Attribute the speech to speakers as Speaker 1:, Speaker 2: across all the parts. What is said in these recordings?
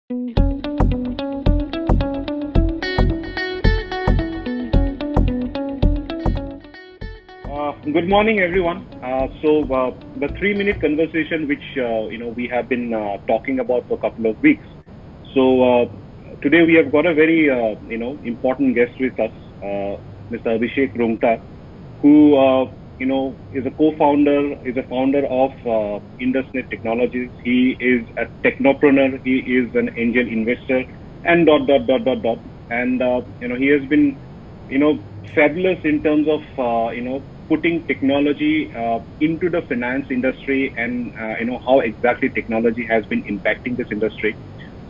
Speaker 1: Good morning, everyone. The 3 minute conversation, which we have been talking about for a couple of weeks. So today we have got a very important guest with us, Mr. Abhishek Rungta, who is a co-founder, is a founder of Indus Net Technologies. He is a technopreneur. He is an angel investor, and dot dot dot dot dot. And he has been fabulous in terms of putting technology into the finance industry, and how exactly technology has been impacting this industry.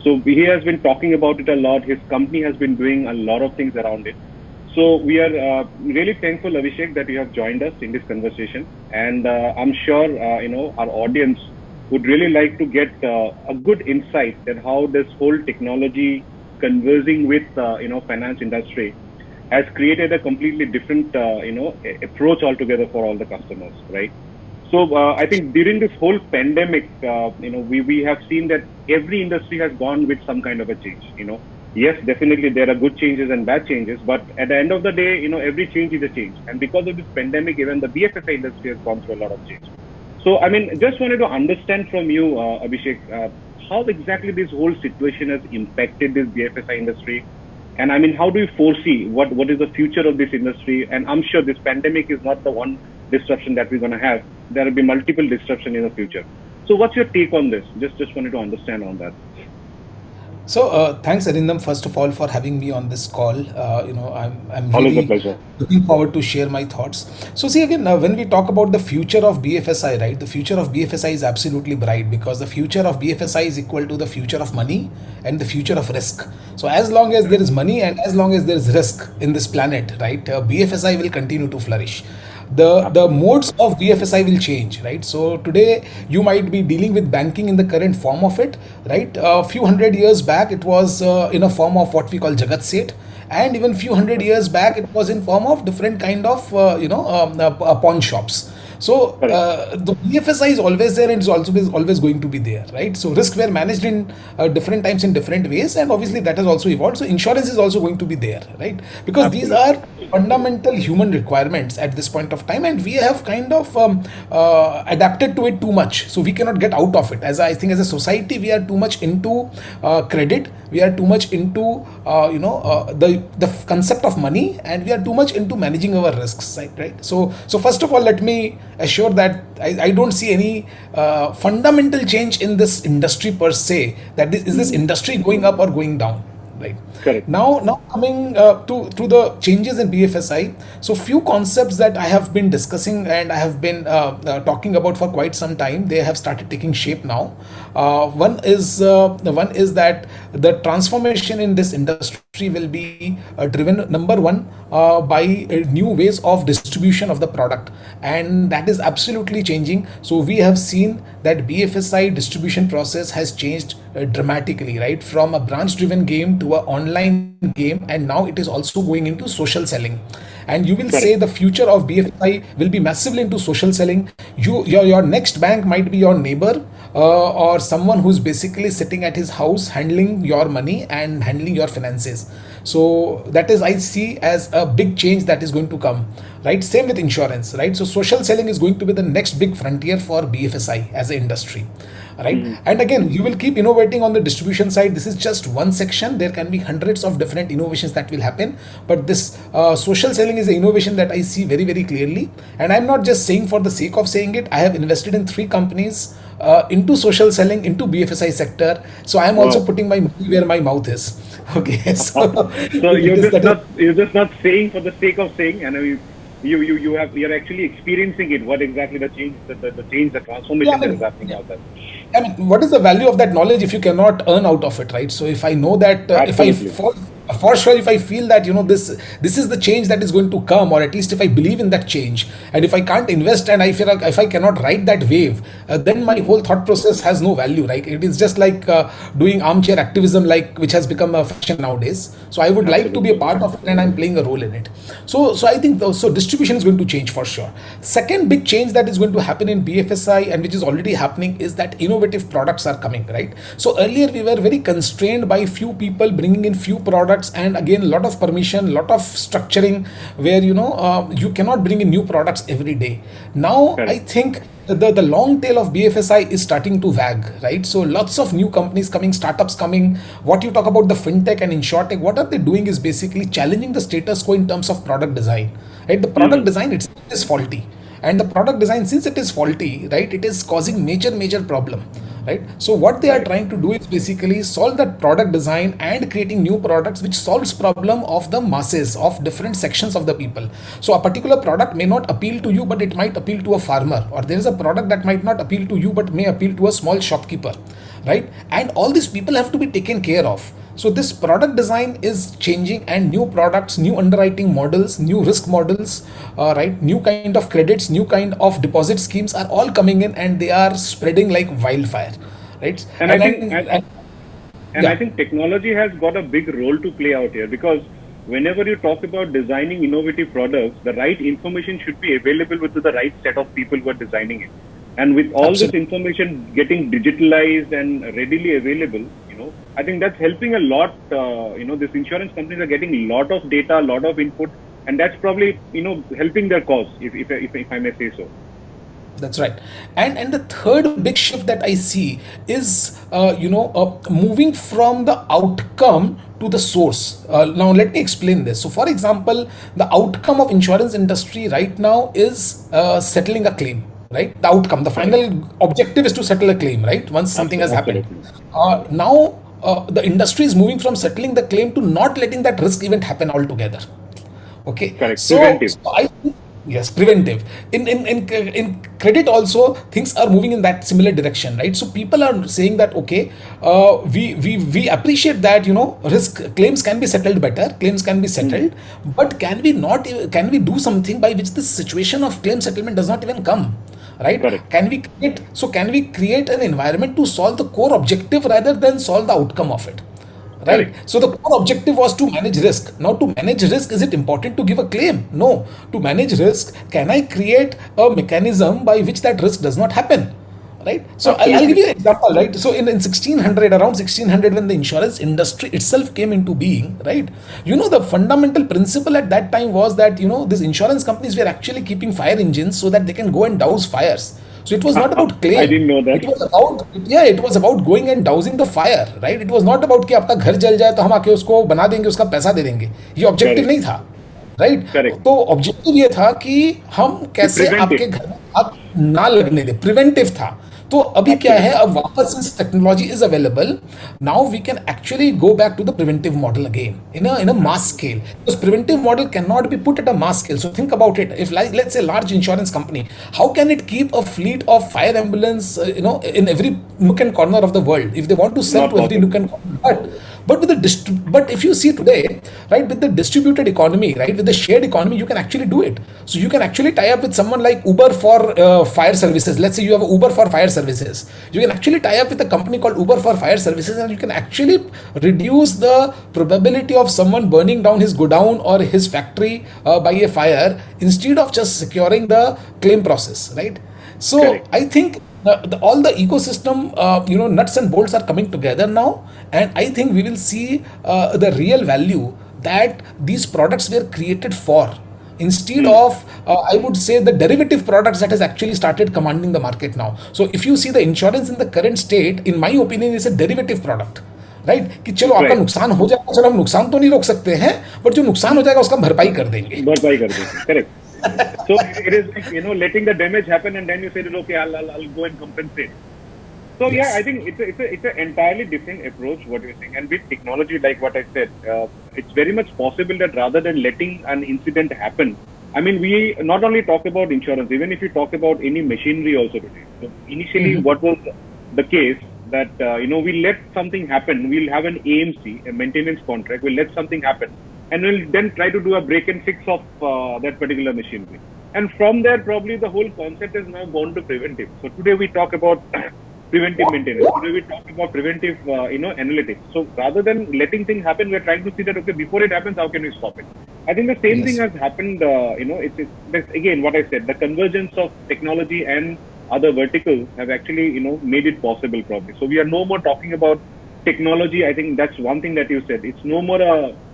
Speaker 1: So he has been talking about it a lot. His company has been doing a lot of things around it. So we are really thankful, Abhishek, that you have joined us in this conversation, and I'm sure our audience would really like to get a good insight at how this whole technology conversing with finance industry has created a completely different approach altogether for all the customers, right? So I think during this whole pandemic, we have seen that every industry has gone with some kind of a change. Yes, definitely there are good changes and bad changes, but at the end of the day, every change is a change. And because of this pandemic, even the BFSI industry has gone through a lot of change. So I mean, just wanted to understand from you, Abhishek, how exactly this whole situation has impacted this BFSI industry. And I mean, how do you foresee what is the future of this industry? And I'm sure this pandemic is not the one disruption that we're going to have. There will be multiple disruption in the future. So what's your take on this? Just wanted to understand on that.
Speaker 2: So thanks, Arindam, first of all, for having me on this call. I'm
Speaker 1: Always a
Speaker 2: really
Speaker 1: pleasure.
Speaker 2: looking forward to share my thoughts. So see again, when we talk about the future of BFSI, right? The future of BFSI is absolutely bright because the future of BFSI is equal to the future of money and the future of risk. So as long as there is money and as long as there is risk in this planet, right, BFSI will continue to flourish. The modes of BFSI will change, right? So today you might be dealing with banking in the current form of it, right? A few hundred years back it was in a form of what we call Jagat Seth, and even few hundred years back it was in form of different kind of pawn shops. So
Speaker 1: Correct.
Speaker 2: the BFSI is always there and is also always going to be there, right? So risk were managed in different times in different ways, and obviously that has also evolved. So insurance is also going to be there, right? Because these
Speaker 1: Absolutely.
Speaker 2: are fundamental human requirements at this point of time, and we have kind of adapted to it too much. So we cannot get out of it. As I think, as a society, we are too much into credit. We are too much into the concept of money, and we are too much into managing our risks, right? So first of all, let me assure that I don't see any fundamental change in this industry per se. That is this
Speaker 1: Mhm.
Speaker 2: industry going up or going down, right?
Speaker 1: Correct.
Speaker 2: Now coming to the changes in BFSI. So few concepts that I have been discussing and I have been talking about for quite some time, they have started taking shape now. One is that the transformation in this industry will be driven, number one, by new ways of distribution of the product, and that is absolutely changing. So we have seen that BFSI distribution process has changed dramatically, right, from a branch driven game to an online game, and now it is also going into social selling. And you will say
Speaker 1: Correct.
Speaker 2: the future of BFSI will be massively into social selling. Your next bank might be your neighbor, or someone who's basically sitting at his house handling your money and handling your finances. So that is, I see as a big change that is going to come, right? Same with insurance, right? So social selling is going to be the next big frontier for BFSI as an industry, right?
Speaker 1: Mhm.
Speaker 2: And again, you will keep innovating on the distribution side. This is just one section. There can be hundreds of different innovations that will happen, but this social selling is an innovation that I see very, very clearly. And I'm not just saying for the sake of saying it. I have invested in three companies into social selling, into BFSI sector. So I am also
Speaker 1: Wow.
Speaker 2: putting my money where my mouth is. Okay, so
Speaker 1: So
Speaker 2: that is that is
Speaker 1: you're just not saying for the sake of saying, and you're actually experiencing it. What exactly the change, the change, the
Speaker 2: yeah.
Speaker 1: transformation that is happening out there.
Speaker 2: I mean, what is the value of that knowledge if you cannot earn out of it, right? So if I know that if I
Speaker 1: Absolutely.
Speaker 2: fall for sure, if I feel that this is the change that is going to come, or at least if I believe in that change, and if I can't invest, and I feel like if I cannot ride that wave, then my whole thought process has no value, right? It is just like doing armchair activism, like, which has become a fashion nowadays. So I would like to be a
Speaker 1: Absolutely.
Speaker 2: part of it, and I'm playing a role in it. So I think so distribution is going to change for sure. Second big change that is going to happen in BFSI, and which is already happening, is that innovative products are coming, right? So earlier we were very constrained by few people bringing in few products, and again a lot of permission, lot of structuring, where you cannot bring in new products every day. Now I
Speaker 1: Correct.
Speaker 2: think the long tail of BFSI is starting to wag, right? So lots of new companies coming, startups coming. What you talk about the fintech and insurtech, what are they doing is basically challenging the status quo in terms of product design, right? The product
Speaker 1: Hmm.
Speaker 2: design itself is faulty, and the product design, since it is faulty, right, it is causing major problem, right? So what they are
Speaker 1: Correct.
Speaker 2: trying to do is basically solve that product design and creating new products which solves problem of the masses, of different sections of the people. So a particular product may not appeal to you, but it might appeal to a farmer, or there is a product that might not appeal to you but may appeal to a small shopkeeper, right? And all these people have to be taken care of. So this product design is changing, and new products, new underwriting models, new risk models, right, new kind of credits, new kind of deposit schemes are all coming in, and they are spreading like wildfire, right?
Speaker 1: And I
Speaker 2: and
Speaker 1: think
Speaker 2: and,
Speaker 1: and,
Speaker 2: and
Speaker 1: and I
Speaker 2: yeah,
Speaker 1: think technology has got a big role to play out here, because whenever you talk about designing innovative products, the right information should be available with the right set of people who are designing it. And with all this
Speaker 2: absolutely.
Speaker 1: information getting digitalized and readily available, I think that's helping a lot. These insurance companies are getting a lot of data, a lot of input, and that's probably helping their cause, if I may say so.
Speaker 2: That's right. And the third big shift that I see is moving from the outcome to the source. Now let me explain this. So for example, the outcome of insurance industry right now is settling a claim, right? The outcome, the
Speaker 1: Correct.
Speaker 2: final objective is to settle a claim, right? Once something has happened.
Speaker 1: Absolutely.
Speaker 2: Now the industry is moving from settling the claim to not letting that risk event happen altogether. Okay,
Speaker 1: Correct.
Speaker 2: so
Speaker 1: Preventive.
Speaker 2: I think, yes, preventive. In credit also, things are moving in that similar direction, right? So people are saying that, okay, we appreciate that risk claims can be settled better, claims can be
Speaker 1: Hmm.
Speaker 2: settled, but can we do something by which this situation of claim settlement does not even come, right?
Speaker 1: Correct.
Speaker 2: Can we create an environment to solve the core objective rather than solve the outcome of it? Right.
Speaker 1: Correct.
Speaker 2: So the core objective was to manage risk. Now, to manage risk, is it important to give a claim? No. To manage risk, can I create a mechanism by which that risk does not happen? Right. So I'll give
Speaker 1: Absolutely.
Speaker 2: you an example. Right. So in 1600, around 1600, when the insurance industry itself came into being, right, the fundamental principle at that time was that these insurance companies were actually keeping fire engines so that they can go and douse fires. So it was not about
Speaker 1: I
Speaker 2: claim.
Speaker 1: didn't know that.
Speaker 2: It was about, yeah, it was about going and dousing the fire, right? It was not about कि आपका घर जल जाए तो हम आके उसको बना देंगे, उसका पैसा दे देंगे. ये ऑब्जेक्टिव
Speaker 1: Correct.
Speaker 2: नहीं था, राइट?
Speaker 1: Correct.
Speaker 2: तो ऑब्जेक्टिव ये था कि हम
Speaker 1: To
Speaker 2: कैसे
Speaker 1: prevent
Speaker 2: आपके
Speaker 1: it.
Speaker 2: घर में आग ना लगने दे, प्रिवेंटिव था. तो अभी क्या है,
Speaker 1: Absolutely.
Speaker 2: अब वापस since technology is available, now we can actually go back to the preventive model again in a mass scale, because preventive model cannot be put at a mass scale. So think about it. If, like, let's say large insurance company, how can it keep a fleet of fire ambulance in every nook and corner of the world if they want to sell
Speaker 1: Not
Speaker 2: to every nook
Speaker 1: possible.
Speaker 2: and corner? But but if you see today, right, with the distributed economy, right, with the shared economy, you can actually do it. So you can actually tie up with someone like Uber for fire services. Let's say you have a Uber for fire services. You can actually tie up with a company called Uber for fire services, and you can actually reduce the probability of someone burning down his godown or his factory by a fire, instead of just securing the claim process, right? So
Speaker 1: Correct.
Speaker 2: I think all the ecosystem, nuts and bolts are coming together now, and I think we will see the real value that these products were created for, instead
Speaker 1: Hmm.
Speaker 2: of I would say the derivative products that has actually started commanding the market now. So if you see the insurance in the current state, in my opinion, is a derivative product, right, कि चलो आपका
Speaker 1: Right.
Speaker 2: नुकसान हो जाएगा, चलो हम नुकसान तो नहीं रोक सकते हैं, बट जो नुकसान हो जाएगा उसका हम भरपाई कर देंगे.
Speaker 1: भरपाई कर देते. Correct. So it is like, letting the damage happen, and then you say, okay, I'll go and compensate. So yeah, I
Speaker 2: Yes.
Speaker 1: think it's an entirely different approach what you're saying, and with technology, like what I said, it's very much possible that rather than letting an incident happen, I mean, we not only talk about insurance, even if you talk about any machinery also today. So initially, what was the case? that we let something happen. We'll have an AMC, a maintenance contract. We'll let something happen, and we'll then try to do a break and fix of that particular machinery. And from there, probably the whole concept has now gone to preventive. So today we talk about preventive maintenance. Today we talk about preventive, analytics. So rather than letting things happen, we're trying to see that, okay, before it happens, how can we stop it? I think the same thing
Speaker 2: Yes.
Speaker 1: has happened. That's again what I said. The convergence of technology and other verticals have actually, made it possible probably. So we are no more talking about technology. I think that's one thing that you said. It's no more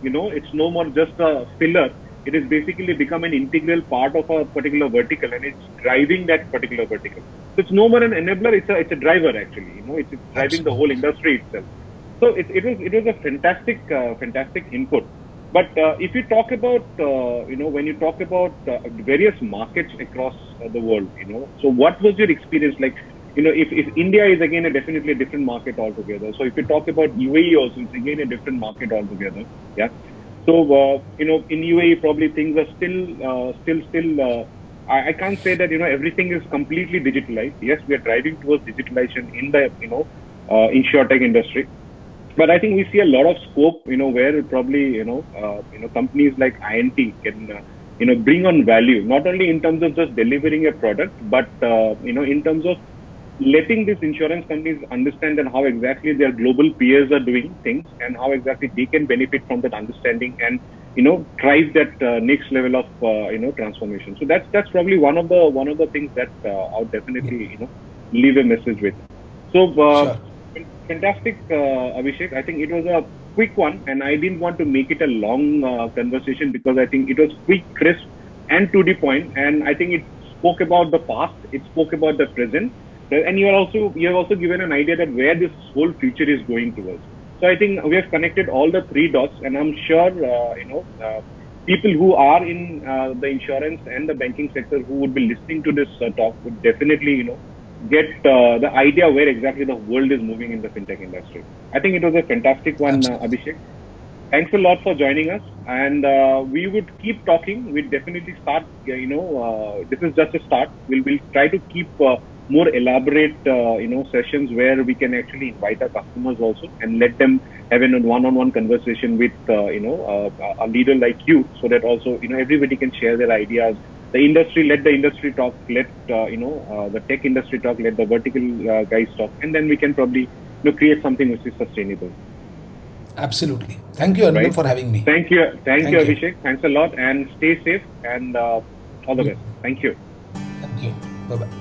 Speaker 1: it's no more just a filler. It has basically become an integral part of a particular vertical, and it's driving that particular vertical. So it's no more an enabler. It's a driver actually. It's driving the whole
Speaker 2: Absolutely.
Speaker 1: industry itself. So it was a fantastic input. But if you talk about when you talk about various markets across the world, so what was your experience like? If India is again definitely a different market altogether. So if you talk about UAE also, it's again a different market altogether. Yeah. So in UAE probably things are still. I can't say that everything is completely digitalized. Yes, we are driving towards digitalization in the InsurTech industry, but I think we see a lot of scope, where probably, companies like INT can, bring on value, not only in terms of just delivering a product, but, in terms of letting these insurance companies understand and how exactly their global peers are doing things and how exactly they can benefit from that understanding and, drive that next level of, transformation. So that's probably one of the things that I'll
Speaker 2: Yeah.
Speaker 1: definitely, leave a message with. So,
Speaker 2: Sure.
Speaker 1: fantastic, Abhishek. I think it was a quick one, and I didn't want to make it a long conversation because I think it was quick, crisp, and to the point. And I think it spoke about the past, it spoke about the present, and you have also given an idea that where this whole future is going towards. So I think we have connected all the three dots, and I'm sure people who are in the insurance and the banking sector who would be listening to this talk would definitely get the idea where exactly the world is moving in the fintech industry. I think it was a fantastic one,
Speaker 2: Absolutely.
Speaker 1: Abhishek. Thanks a lot for joining us, and we would keep talking. We'll definitely start. This is just a start. We'll try to keep more elaborate, sessions where we can actually invite our customers also and let them have a one-on-one conversation with, a leader like you, so that also everybody can share their ideas. Let the industry talk. Let the tech industry talk. Let the vertical guys talk, and then we can probably create something which is sustainable.
Speaker 2: Absolutely. Thank you, Arvindo,
Speaker 1: Right?
Speaker 2: for having me.
Speaker 1: Thank you,
Speaker 2: Thank you.
Speaker 1: Abhishek. Thanks a lot, and stay safe and all the
Speaker 2: You.
Speaker 1: best. Thank you.
Speaker 2: Thank you. Bye bye.